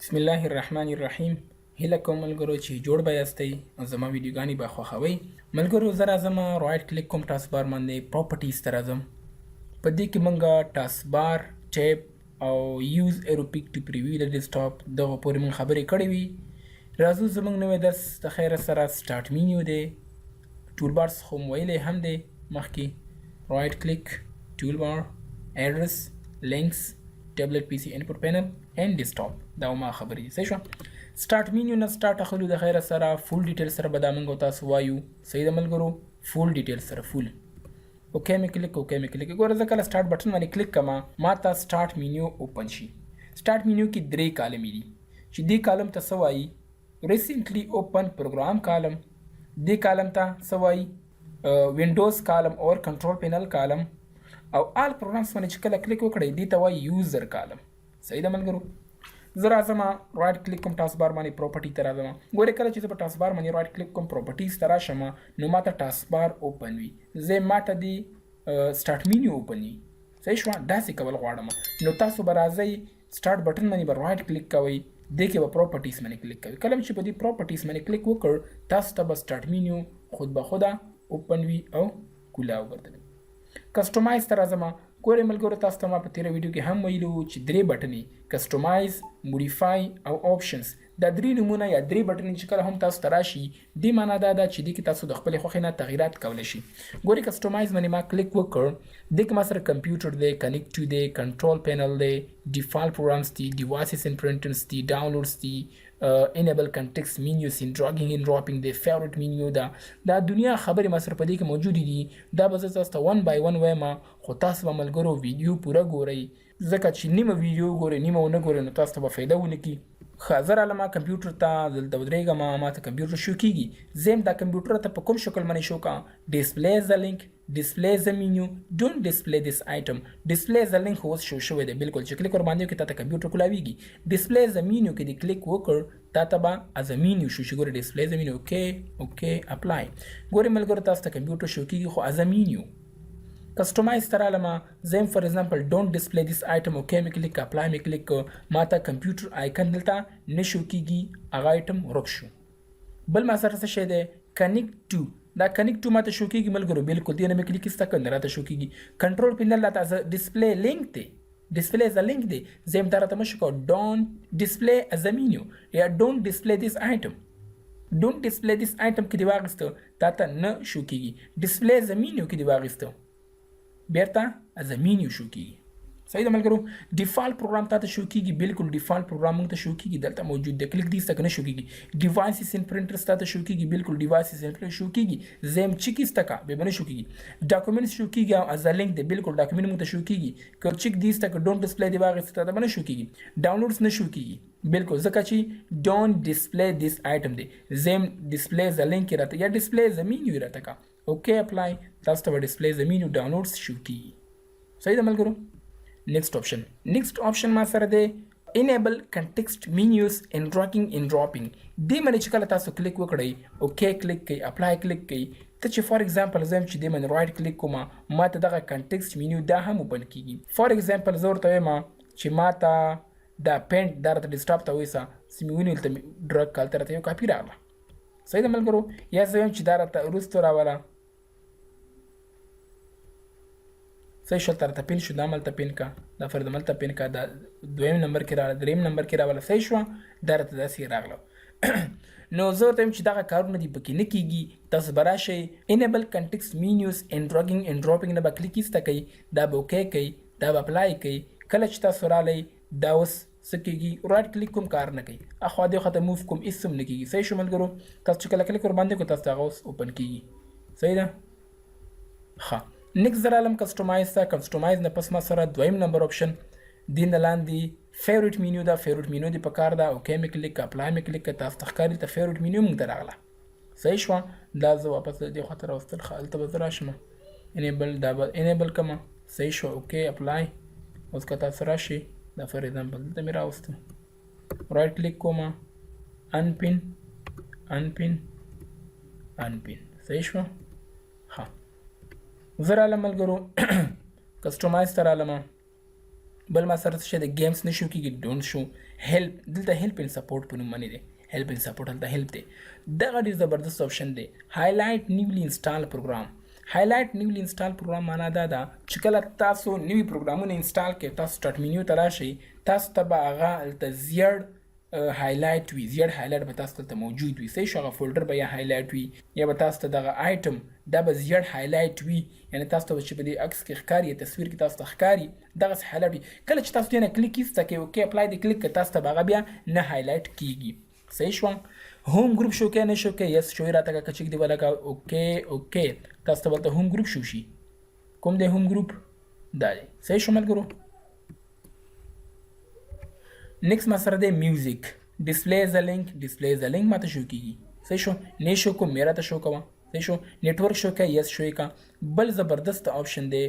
بسم الله الرحمن الرحیم. هیله کوم ملګرو چې جوړ به یاستئ او زما ویډیوګانې به خوښوئ. ملګرو زه راځم رایټ کلیک کوم ټاسکبار باندې پراپرټیز ته راځم. په دې کې موږ ټاسکبار ټیب او یوز ایرو پیک ټو پریویو د ډیسکټاپ دغه پورې موږ خبرې کړې وي. راځو زموږ نوی درس د خیره سره سټارټ مینیو دی. ټول بار څخه مو ویلی هم دی مخکې. رایټ کلیک ټول بار ایډرس لینکس ټابلیټ پی سي انپوټ پینل and desktop دا ما خبرې صحیح شو. سٹارټ مینیو نه سٹارټ اخلو د خیره سره فول ډیټیل سره به دا موږ تاسو وایو. صحیح ده ملګرو، فول ډیټیل سره فول. اوکې مې کلیک ګوره زه کله سٹارټ بټن باندې کلیک کما ما ته سٹارټ مینیو اوپن شي. سٹارټ مینیو کې درې کالمې دي چې دې کالم ته څه وایي؟ ریسنټلی اوپن پروګرام کالم. دې کالم ته څه وایي؟ وینډوز کالم اور کنټرول پینل کالم. او آل پروګرامز باندې چې کله کلیک وکړئ دې ته وایي یوزر کالم. صحیح ده ملګرو. زه راځم رایټ کلیک کوم ټاسکبار باندې پراپرټي ته راځم. ګورې کله چې زه په ټاسکبار باندې رایټ کلیک کوم پراپرټیز ته راشم نو ماته ټاسکبار اوپن وي. زه ماته دی سٹارټ مینیو اوپن وي. صحیح شوه. داسې کول غواړم نو تاسو به راځئ سٹارټ بټن باندې به رایټ کلیک کوئ، دې کې به پراپرټیز باندې کلیک کوئ. کله چې په دې پراپرټیز باندې کلیک وکړ تاسو ته به سٹارټ مینیو خود به خوده اوپن وي او کولاو ګرځوي. کسټمایز ته راځم. ګورې ملګرو تاسو ته ما په تیره ویډیو کې هم ویلو چې درې بټنې کسټمایز، موډیفای او آپشنز دا درې نومونه یا درې بټنې چې کله هم تاسو ته راشي دې معنا دا ده چې دې کې تاسو د خپلې خوښې نه تغییرات کولی شي. ګورې کسټمایز باندې ما کلیک وکړ، دې کې ما سره کمپیوټر دی، کنیکټ دی، کنټرول پینل دی، ډیفالټ پروګرامز دي، ډیوایسز اینډ پرنټرز دي، ډاونلوډز دي، انیبل کنټیکسټ مینیوز ان ډراګینګ ان ډراپینګ دی، فیورټ مینیو دا دنیا خبرې ما سره په دې کې موجودې دي. دا به زه تاسو ته ون بای ون وایم خو تاسو به ملګرو ویډیو پوره ګورئ ځکه چې نیمه ویډیو ګورئ نیمه ونه ګورئ نو تاسو ته به فایده ونه کړي. ښه زه رالم کمپیوټر ته، دلته ودرېږم، ما ته کمپیوټر شو کېږي. زه هم دا کمپیوټر ته په کوم شکل باندې شو کړم؟ ډسپلی ز لینک، ډسپلی ز مینیو، ډونټ ډسپلی دس آیټم. ډسپلی ز لینک اوس شو شوی دی بالکل چې کلیک ور باندې وکړې تا ته کمپیوټر کولاویږي. ډسپلی ز مینیو کې دې کلیک وکړ تا ته به از مینیو شو چې ګورې ډسپلی ز مینیو. اوکې اپلای. ګورې ملګرو تاسو ته کمپیوټر شو کېږي خو از مینیو. کسټمایز ته رالم. زه هم فار ایگزامپل ډونټ ډسپلی دس آیټم. اوکې مې کلیک، اپلای مې کلیک، ما ته کمپیوټر آیکن دلته نه شو کېږي، هغه آیټم ورک شو. بل ما سره څه شی دی؟ کنیکټ ټو. دا کنیکټ ټو ما ته شو کېږي ملګرو بالکل. دې نه مې کلیک ایسته کړ نه راته شو کېږي. کنټرول پینل راته از ډسپلی لینک دی، ډسپلی از لینک دی. زه هم دا راته مه شو کوه ډونټ ډسپلی از مینیو یا ډونټ ډسپلی دس آیټم. ډونټ ډسپلی دس آیټم کې دې واخیسته تا ته نه شو کېږي. ډسپلی از مینیو کې دې واخیسته بیرته از مینیو شو کېږي. صحیح ده ملګرو. ډیفالټ پروګرام تا ته شو کېږي بالکل. ډیفالټ پروګرام موږ ته شو کېږي دلته موجود دی. کلیک دې ایسته که نه شو کېږي. ډیوایسز اینډ پرنټرز تا ته شو کېږي بالکل. ډیوایسز اینډ پرنټرز شو کېږي. زه هم چیک ایسته که بیا به نه شو کېږي. ډاکومنټس شو کېږي او از لینک دی بالکل. ډاکومنټ موږ ته شو کېږي که چیک دې ایسته که ډونټ ډسپلی دې واخیسته تا ته به نه شو کېږي. ډاونلوډس نه شو کېږي بالکل ځکه چې ډونټ ډسپلی دس آیټم دی. زه هم ډسپلی ز لینک یې راته یا ډسپلی ز مینیو یې راته که. اوکې اپلای. تاسو ته به ډسپلی ز مینیو ډاونلوډس شو کېږي. صحیح ده ملګرو. نیکسټ آپشن ما سره دی انیبل کنټیکسټ مینیوز ان ډراګینګ ان ډراپینګ. دې باندې چې کله تاسو کلیک وکړئ اوکې کلیک کوئ، اپلای کلیک کوئ، ته چې فار ایگزامپل زه هم چې دې باندې رایټ کلیک کوم ما ته دغه کنټیکسټ مینیو دا هم اوپن کېږي. فار ایگزامپل زه ورته وایم چې ما ته دا پینټ دا راته ډیسکټاپ ته ویسه چې مې ونیول ته مې ډرګ کال ته راته یو کاپي راغله. صحیح ده ملګرو. یا زه وایم چې دا راته وروستو راوله صحیح شو ترته پین شو دا ملته پین کا دا فرد ملته پین کا دا دویم نمبر کې راغله دریم نمبر کې راوله. صحیح شو دا راته داسې راغله. نو زه ورته وایم چې دغه کارونه دي پکې نه کېږي. تاسو به راشئ انیبل کنټیکسټ مینیوز ان ډراګینګ ان ډراپینګ نه به کلیک ایسته کوئ، دا به اوکې کوئ، دا به اپلای کوئ. کله چې تاسو رالی دا اوس څه کېږي رایټ کلیک کوم کار نه کوي، اخوا دې خواته موف کوم هېڅ هم نه کېږي. صحیح شو ملګرو. تاسو چې کله کلیک ورباندې کړو تاسو ته هغه اوس اوپن کېږي. صحیح ده. ښه نیکسټ زه رالم کسټمایز ته. کسټمایز نه پس ما سره دویم نمبر آپشن دې نه لاندې فیورټ مینیو ده. فیورټ مینیو دې په کار ده. اوکې مې کلیک، اپلای مې کلیک، تاسو ته ښکاري ته فیورټ مینیو موږ ته راغله. صحیح شوه. دا زه واپس دې خواته راوستل ښه هلته به زه راشم انیبل دا به انیبل کړم. صحیح شوه. اوکې اپلای. اوس که تاسو راشئ دا فار ایگزامپل دلته مې راوستو رایټ کلیک کوم انپین انپین انپین. صحیح شوه. ښه زه رالم ملګرو کسټمایز ته رالم. بل ما سره څه شی د ګیمز نه شو کېږي ډونټ شو. هیلپ دلته هیلپ ان سپورټ په نوم باندې دی هیلپ ان سپورټ هلته هیلپ دی دغه ډېر زبردست اپشن دی هایلایټ نیولی انسټال پروګرام هایلایټ نیولی انسټال پروګرام معنا دا ده چې کله تاسو نوي پروګرامونه انسټال کړئ تاسو سټارټ منیو ته راشئ تاسو ته به هغه هلته زیړ هایلایټ وي زیړ هایلایټ به تاسو ته موجود وي صحیح شو هغه فولډر به یا هایلایټ وي یا به تاسو ته دغه آیټم دا به زیړ هایلایټ وي یعنې تاسو ته به چې په دې عکس کې ښکاري یا تصویر کې تاسو ته ښکاري دغسې هایلایټ وي کله چې تاسو دې نه کلیک ایسته کوئ اوکې اپلای دې کلیک کړئ تاسو ته به هغه بیا نه هایلایټ کیږي صحیح شو هوم ګروپ شو کې نه شو کې یس شوی راته که چیک دی ولګه اوکې تاسو ته ولته هوم ګروپ شو شي کوم دی هوم ګروپ دا دی صحیح شو ملګرو نیکس ما سره دی میوزیک ډسپلی ز لینک ماته شو کیږي صحیح شو نه شو کوم میرا ته شو کوه صحیح شو نیټورک شو کې یس شوی کا بل زبردست آپشن دی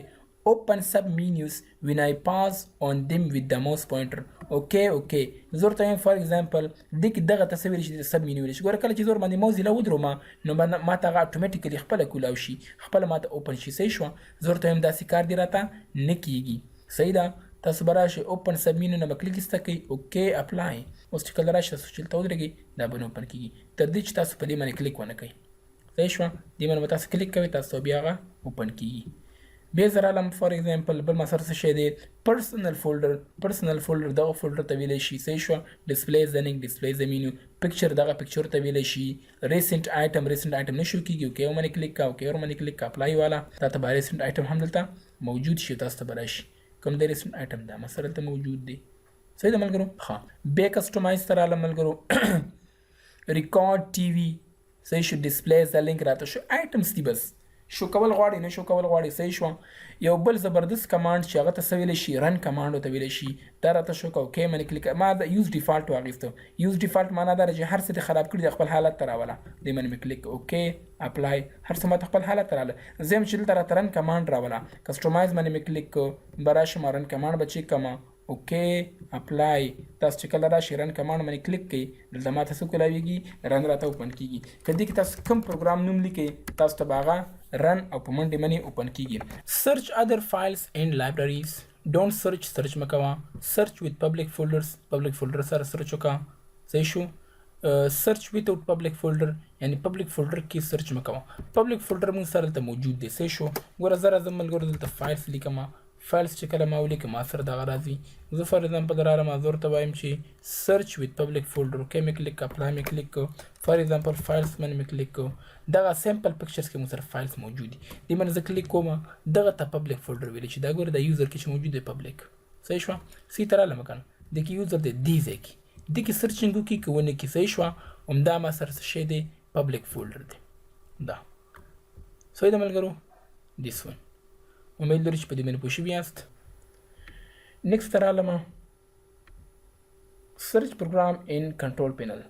open sub menus when I pause on them with the mouse pointer okay زور ته فار ایگزامپل دغه تصویر چې سب منیو لري ګوره کله چې زور باندې موز لا ودرو ما نو ما ته اتوماتیکلی خپل کولاو شي خپل ما ته اوپن شي صحیح شو زور ته هم داسې کار دی راته نه کیږي صحیح ده تاسو به راشئ اوپن سب منیو نه به کلیک ایسته کوئ اوکې اپلای اوس چې کله راشئ تاسو چې دلته ودرېږئ دا به نه اوپن کیږي تر دې چې تاسو په دې باندې کلیک ونه کوئ صحیح شوه دې باندې به تاسو کلیک کوئ تاسو بیا هغه اوپن کیږي بیا زه رالم فار ایگزامپل بل ما سره څه شی دی پرسنل فولډر دغه فولډر ته ویلی شي صحیح شوه ډسپلی ز لینک ډسپلی ز مینیو پکچر دغه پکچر ته ویلی شي ریسنټ آیټم نه شو کیږي اوکې ورمنې کلیک کا اوکې ورمنې کلیک کا اپلای والا دا ته به ریسنټ آیټم هم دلته موجود شي تاسو ته به راشي کوم دی ریسنټ آیټم دا مثلا دلته موجود دی صحیح ده ملګرو ښه بیا کسټمایز ته رالم ملګرو ریکارډ ټي وي صحیح شو ډسپلی ز لینک راته شو آیټمس دي بس شو کول غواړي نه شو کول غواړي صحیح شو یو بل زبردست کمانډ چې هغه ته څه ویلی شي رن کمانډ ورته ویلی شي دا راته شو که اوکې منې کلیک ما د یوز ډیفالټ واخیسته یوز ډیفالټ معنا دا چې هر څه دې خراب کړي د خپل حالت ته راوله دې باندې مې کلیک اوکې اپلای هر څه ماته خپل حالت ته راغله زه هم چې دلته راته رن کمانډ راوله کسټمایز باندې مې کلیک به راشم رن کمانډ به چیک کړم اوکې اپلای تاسو چې کله راشي رن کمانډ باندې کلیک کړئ دلته ماته څه کولاویږي رن راته اوپن کیږي که دې کې تاسو کوم پروګرام نوم لیکئ تاسو ته به هغه رن او په منډې باندې اوپن کیږي سرچ ادر فایلز اینڈ لایبرریز ډونټ سرچ مه کوه سرچ وذ پبلک فولډر سره سرچ وکړه صحیح شو سرچ ویتاوټ پبلک فولډر یعنی پبلک فولډر کې سرچ مه کوه پبلک فولډر موږ سره دلته موجود دی صحیح شو ګوره زه راځم ملګرو دلته فایلز لیکم فایلز چې کله ما ولیکم ما سره دغه راځي زه فار ایگزامپل رالم زه ورته وایم چې سرچ وذ پبلک فولډر اوکې مې کلیک کړه اپلای مې کلیک کړه فار ایگزامپل فایلز باندې مې کلیک کړه دغه سیمپل پکچرز کې مو سره فایلز موجود دي دې باندې زه کلیک کوم دغه ته پبلک فولډر ویلی چې دا ګوره د یوزر کې چې موجود دی پبلک صحیح شوه سی ته رالم کنه د کې یوزر دی دې ځای کې دې کې سرچینګ وکړي که ونه کړي صحیح شوه همدا ما سره څه شی دی پبلک فولډر دی دا صحیح ده ملګرو دیس ون امید لرو چې په دې باندې پوه شوي یاست نیکسټ ته رالم سرچ پروګرام ان کنټرول پینل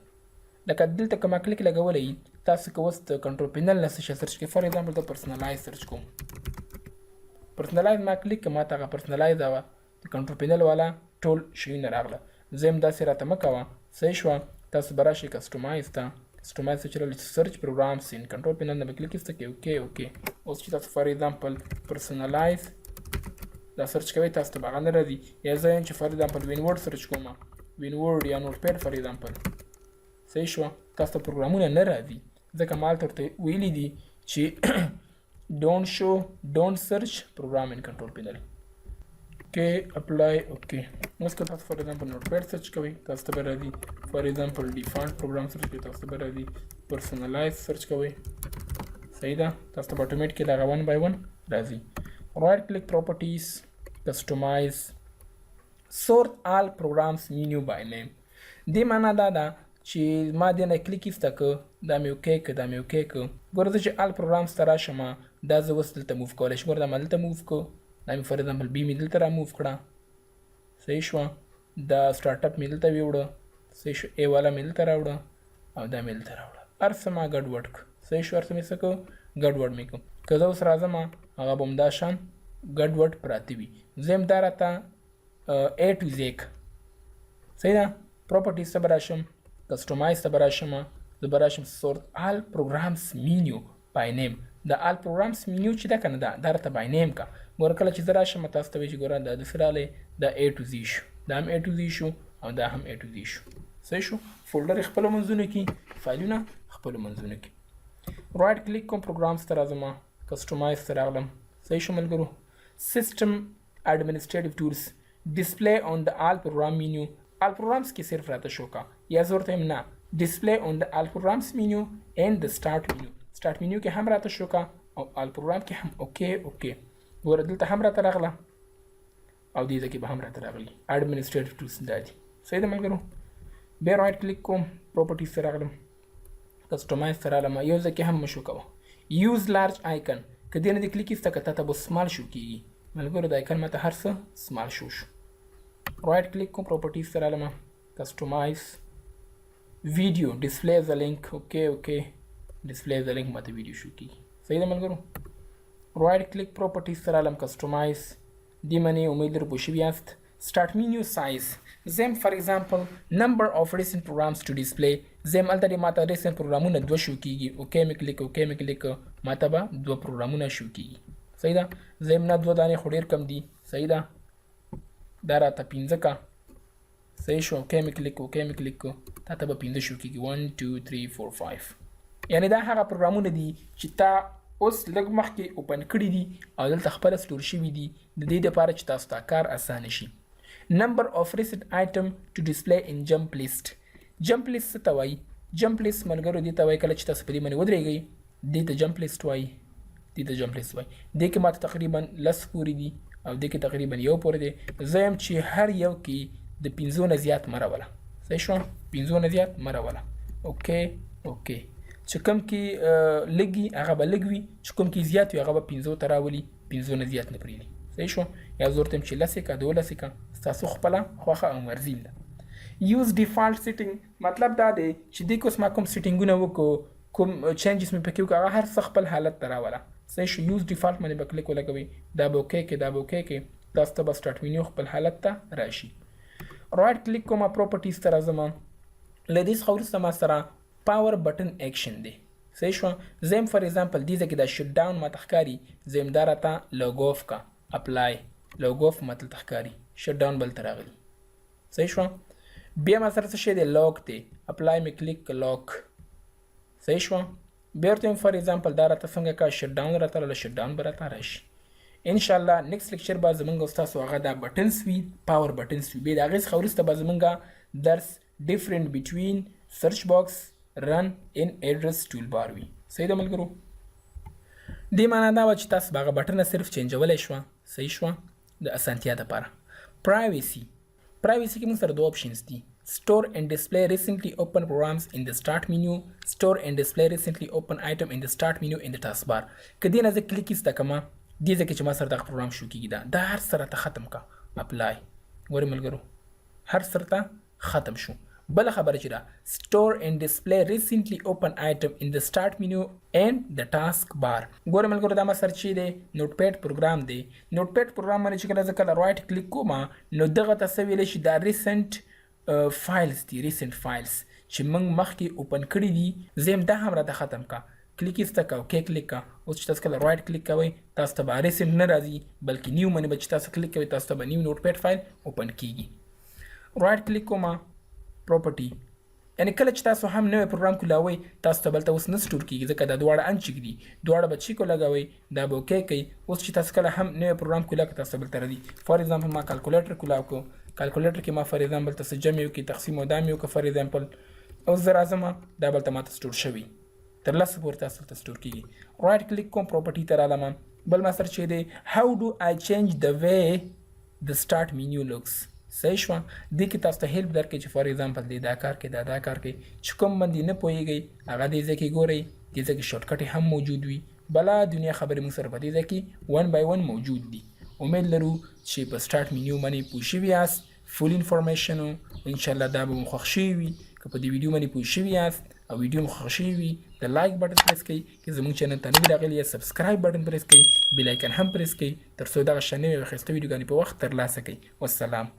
لکه دلته که ما کلیک لګولی تاسو که اوس د کنټرول پینل نه څه شی سرچ کوئ فار ایگزامپل زه پرسنلایز سرچ کوم پرسنلایز ما کلیک کړم ما ته هغه پرسنلایز هغه د کنټرول پینل والا ټول شیونه راغله زه هم داسې راته مه کوه صحیح شوه تاسو به راشئ کسټمایز ته کسټمایز ته چې راغلئ سرچ پروګرامس ان کنټرول پینل نه به کلیک ایسته کوئ اوکې اوس چې تاسو فار ایگزامپل پرسنلایز دا سرچ کوئ تاسو ته به هغه نه راځي یا زه یم چې فار ایگزامپل وینورډ سرچ کوم وینورډ یا نوټپیډ فار ایگزامپل صحیح شوه تاسو ته پروګرامونه نه راځي ځکه ما هلته ورته ویلي دي چې ډونټ سرچ پروګرام ان کنټرول پینل اوکې اپلای اوکې اوس که تاسو فار ایگزامپل نوټپیډ سرچ کوئ تاسو ته به راځي فار ایگزامپل ډیفالټ پروګرام سرچ کوئ تاسو ته به راځي پرسنلایز سرچ کوئ صحیح ده تاسو ته به اتومیټیکلی هغه ون بای ون راځي right click properties customize sort all programs menu by name دې معنا دا ده چې ما دې نه کلیک ایسته که دا مې اوکې که ګوره زه چې آل پروګرامس ته راشم دا زه اوس دلته موف کولی شم ګوره دا ما دلته موف کو دا مې فار ایگزامپل بي مې دلته را موف کړه صحیح شوه دا سټارټ اپ مې دلته ویوړه صحیح شو ای والا مې دلته راوړه او دا مې دلته راوړه هر څه ما ګډوډ کړه صحیح شو هر څه مې څه کړه ګډوډ مې کړه که زه اوس راځم هغه به همدا شان ګډوډ پراته وي زه هم دا راته اے ټو زیک صحیح ده پراپرټیز ته به راشم کسټمایز ته به راشم زه به راشم سورت آل پروګرامس مینیو بای نیم د آل پروګرامس مینیو چې ده که نه دا راته بای نیم که ګوره کله چې زه راشم تاسو ته وایي چې ګوره دا داسې راغلی دا اے ټو زی شو دا هم اے ټو زی شو او دا هم A to Z شو. صحیح شو. فولډر خپل منځونه کې، فایلونه خپل منځونه کې. رائټ کلیک کوم پروګرامز ته راځم، کسټمایز ته راغلم. صحیح شو ملګرو. سیسټم ایڈمنسټریټیو ټولز ډسپلی آن د آل پروګرام مینیو. آل پروګرامز کې صرف راته شو کا یا زه ورته نه ډسپلی آن د آل پروګرامز مینیو اینډ د سټارټ مینیو. سټارټ مینیو کې هم راته شو کا او آل پروګرام کې هم اوکې. ګوره دلته هم راته راغله او دې ځای کې به هم راته راغلي. ایډمنسټریټیو ټولز دا دي. صحیح ده ملګرو. بیا رائټ کلیک کوم، پراپرټیز ته راغلم، کسټمایز ته رالم. یو ځای کې هم مشو کوه یوز لارج آیکن. که دې نه دې کلیک ایسته که تا ته به سمال شو کېږي ملګرو. د آیکن ماته هر څه سمال شو. رائټ کلیک کوم، پراپرټیز ته رالم، کسټمایز ویډیو ډسپلی ز لینک. اوکې ډسپلی ز لینک ماته ویډیو شو کېږي. صحیح ده ملګرو. رائټ کلیک پراپرټیز ته رالم، کسټمایز دې منې امید لرم پوه شوي یاست. start menu size. زم for example number of recent programs to display. زم الته دې ماته recent پروګرامونه دوه شو کېږي. اوکې مې کلیک، اوکې مې کلیک، ماته به دوه پروګرامونه شو کېږي. صحیح ده. زم نه دوه دانې خو ډېر کم دي. صحیح ده. دا راته 15 کا. صحیح شو. اوکې مې کلیک، اوکې مې کلیک، تا ته به 15 شو کېږي. 1 2 3 4 5. یعنی دا هغه پروګرامونه دي چې تا اوس لږ مخکې اوپن کړي دي او دلته خپله سټور شوي دي د دې دپاره چې تاسو ته کار اسانه شي. number of recent item to display in jump list. jump list څه ته وایي؟ jump list ملګرو دې ته وایي کله چې تاسو په دې باندې ودرېږئ دې ته jump list وایي. دې ته jump list وایي. دې کې ماته تقریبا 10 پورې دي او دې کې تقریبا 1 پورې دی. زه یم چې هر یو کې د 15 نه زیات مه راوله. صحیح شو. 15 نه زیات مه راوله. اوکې چې کوم کې لږ وي هغه به لږ وي، چې کوم کې زیات وي هغه به 15 ته راولي، 15 نه زیات نه پرېږدي. صحیح شو. یا زه ورته یم چې 10 کا 12 کا ستاسو خپله خوښه او مرضي ده. یوز ډیفالټ سیټینګ مطلب دا دی چې دې کې اوس ما کوم سیټینګونه وکړو، کوم چینجز مې پکې وکړو، هغه هر څه خپل حالت ته راوله. صحیح شو. یوز ډیفالټ باندې به کلیک ولګوئ، دا به اوکې کې، دا به اوکې کې، تاسو ته به سټارټ مینیو خپل حالت ته راشي. رائټ کلیک کوم، پراپرټیز ته راځم. له دې څخه وروسته ما سره پاور بټن ایکشن دی. صحیح شو. زم فار ایگزامپل دې ځای کې دا شټ ډاون ماته ښکاري، زم دا راته لوګو آف کا، اپلای لوګو آف ماته ته ښکاري، شټ ډاون بل ته راغلي. صحیح شو. بیا ما سره څه شی دی؟ لاک دی. اپلای مې کلیک لاک. صحیح شو. بیا ورته فار ایگزامپل دا راته څنګه کا شټ ډاون راته راغله، شټ ډاون به راته راشي. انشاءالله نیکسټ لیکچر به زمونږ او ستاسو هغه دا بټنس وي، پاور بټنس وي. بیا د هغې څخه وروسته به زمونږ درس ډفرنټ بټوین سرچ باکس رن ان ایډرس ټول بار وي. صحیح ده ملګرو. دې معنا دا وه چې تاسو به هغه بټنه صرف چینجولی شوه. صحیح شوه. د اسانتیا دپاره. پرایویسي کې موږ سره دوه آپشنز دي. store and display recently open programs in the start menu. store and display recently open item in the start menu in the taskbar. که دې نه زه کلیک ایسته کړمه دې ځای کې چې ما سره دغه پروګرام شو کېږي، دا هر څه راته ختم که. اپلای ګورئ ملګرو هر څه راته ختم شو. بله خبره چې ده store and display recently open item in the start menu and the task bar. ګوره ملګرو دا ما سره چې دی نوټ پیډ پروګرام دی. نوټ پیډ پروګرام باندې چې کله زه کله رایټ کلیک کوم نو دغه ته څه ویلی شي، دا ریسنټ فایلز دي، ریسنټ فایلز چې موږ مخکې اوپن کړي دي. زه یم دا هم راته ختم کا. کلیک ایسته کا، اوکې کلیک کا. اوس چې تاسو کله رایټ کلیک کوئ تاسو ته به ریسنټ نه راځي بلکې نیو باندې به چې تاسو کلیک کوئ تاسو ته به نیو نوټ پیډ فایل اوپن کېږي. رایټ کلیک کوم، پراپرټي یعنی کله چې تاسو هم نوی پروګرام کولاوئ تاسو ته بلته اوس نه سټور کېږي ځکه دا دواړه انچیک دي، دواړه به چیک ولګوئ، دا به اوکې کوي. اوس چې تاسو کله هم نوی پروګرام کولاو که تاسو بلته راځي. فار ایگزامپل ما کالکولیټر کولاو کو، کالکولیټر کې ما فار ایگزامپل ته څه جمع وکړي، تقسیم او دا مې وکړه فار ایگزامپل. اوس زه راځم دا بلته ماته سټور شوي، تر 10 پورې تاسو ته سټور کېږي. رایټ کلیک کوم، پراپرټي ته رالم. بل ما سره چې دی هاو ډو آی چینج د وی د سټارټ مینیو لوکس. صحیح شوه. دې کې تاسو ته هیلپ درکړي چې فار ایگزامپل دې دا کار کوي، دا کار کوي. چې کوم باندې نه پوهېږئ هغه دې ځای کې ګورئ، دې ځای کې شارټکټ هم موجود وي. بله دنیا خبرې موږ سره په دې ځای کې 1 by 1 موجود دي. امید لرو چې په سټارټ مینیو باندې پوه شوي یاست، فول انفارمیشن و انشاءالله دا به مو خوښ شوي وي. که په دې ویډیو باندې پوه شوي یاست او ویډیو مو خوښ شوي وي د لایک بټن پریس کړئ، که زموږ چینل ته نوي راغلي یاست سبسکرایب بټن پریس کړئ، بیل آیکن هم پریس کړئ تر څو دغه شان نوې او ښایسته ویډیوګانې په وخت ترلاسه کړئ. والسلام.